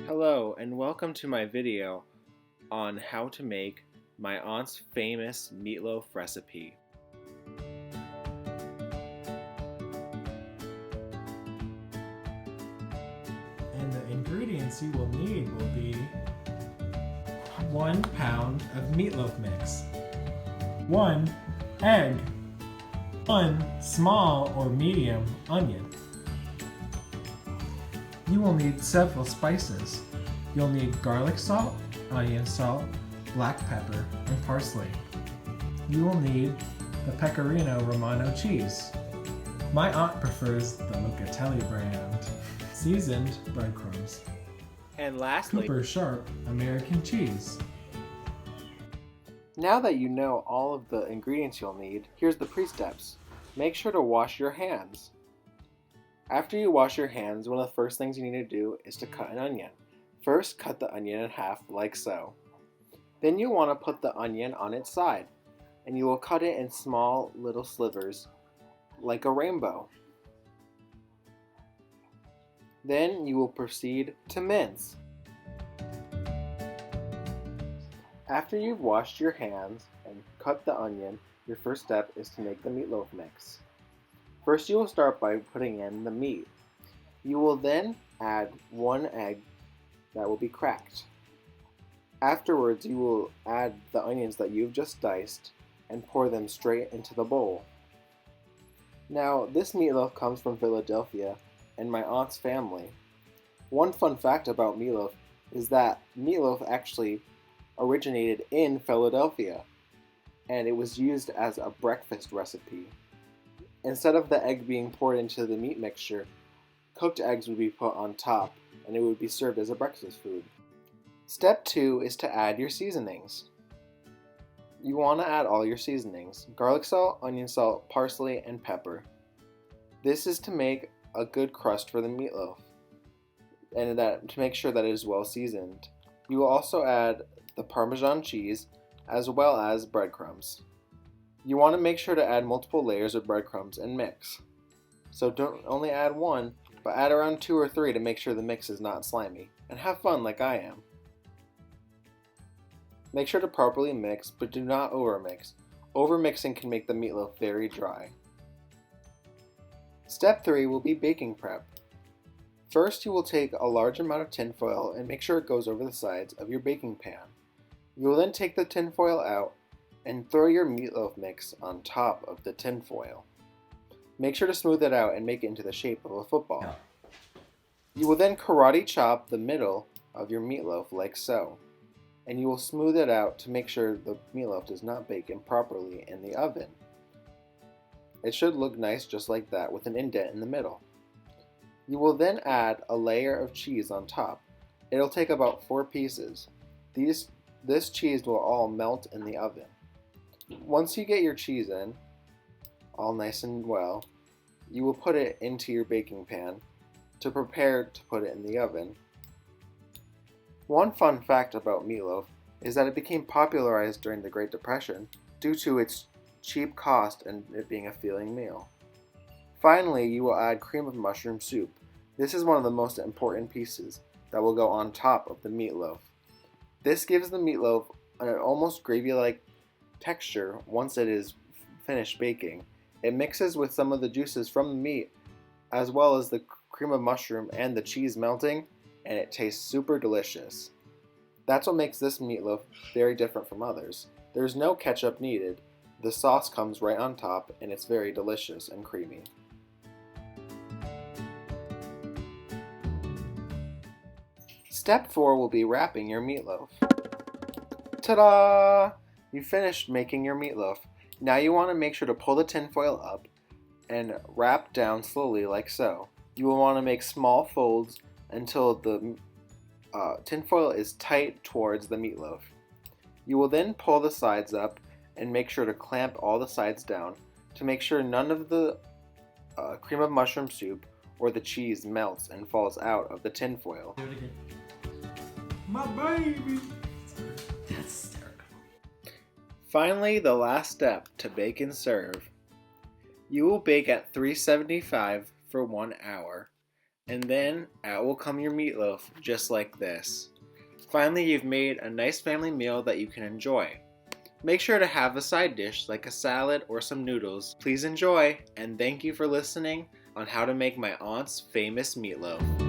Hello and welcome to my video on how to make my aunt's famous meatloaf recipe. And the ingredients you will need will be 1 pound of meatloaf mix, 1 egg, 1 small or medium onion. You will need several spices. You'll need garlic salt, onion salt, black pepper, and parsley. You will need the Pecorino Romano cheese. My aunt prefers the Locatelli brand. Seasoned breadcrumbs. And lastly, Cooper Sharp American cheese. now that you know all of the ingredients you'll need, here's the pre-steps. Make sure to wash your hands. After you wash your hands, one of the first things you need to do is to cut an onion. First, cut the onion in half like so. Then you want to put the onion on its side, and you will cut it in small little slivers like a rainbow. Then you will proceed to mince. After you've washed your hands and cut the onion, your first step is to make the meatloaf mix. First, you will start by putting in the meat. You will then add 1 egg that will be cracked. Afterwards, you will add the onions that you've just diced and pour them straight into the bowl. Now, this meatloaf comes from Philadelphia and my aunt's family. One fun fact about meatloaf is that meatloaf actually originated in Philadelphia, and it was used as a breakfast recipe. Instead of the egg being poured into the meat mixture, cooked eggs would be put on top, and it would be served as a breakfast food. Step 2 is to add your seasonings. You want to add all your seasonings: garlic salt, onion salt, parsley, and pepper. This is to make a good crust for the meatloaf, and to make sure that it is well seasoned. You will also add the Parmesan cheese as well as breadcrumbs. You want to make sure to add multiple layers of breadcrumbs and mix. So don't only add 1, but add around 2 or 3 to make sure the mix is not slimy, and have fun like I am. Make sure to properly mix, but do not overmix. Overmixing can make the meatloaf very dry. Step 3 will be baking prep. First, you will take a large amount of tin foil and make sure it goes over the sides of your baking pan. You will then take the tin foil out and throw your meatloaf mix on top of the tin foil. Make sure to smooth it out and make it into the shape of a football. You will then karate chop the middle of your meatloaf like so, and you will smooth it out to make sure the meatloaf does not bake improperly in the oven. It should look nice just like that with an indent in the middle. You will then add a layer of cheese on top. It'll take about 4 pieces. This cheese will all melt in the oven. Once you get your cheese in, all nice and well, you will put it into your baking pan to prepare to put it in the oven. One fun fact about meatloaf is that it became popularized during the Great Depression due to its cheap cost and it being a filling meal. Finally, you will add cream of mushroom soup. This is one of the most important pieces that will go on top of the meatloaf. This gives the meatloaf an almost gravy-like texture once it is finished baking. It mixes with some of the juices from the meat as well as the cream of mushroom and the cheese melting, and it tastes super delicious. That's what makes this meatloaf very different from others. There's no ketchup needed. The sauce comes right on top and it's very delicious and creamy. Step 4 will be wrapping your meatloaf. Ta-da! You finished making your meatloaf. Now you want to make sure to pull the tin foil up and wrap down slowly like so. You will want to make small folds until the tin foil is tight towards the meatloaf. You will then pull the sides up and make sure to clamp all the sides down to make sure none of the cream of mushroom soup or the cheese melts and falls out of the tin foil. Do it again. My baby! That's hysterical. Finally, the last step, to bake and serve. You will bake at 375 for 1 hour. And then out will come your meatloaf, just like this. Finally, you've made a nice family meal that you can enjoy. Make sure to have a side dish like a salad or some noodles. Please enjoy, and thank you for listening on how to make my aunt's famous meatloaf.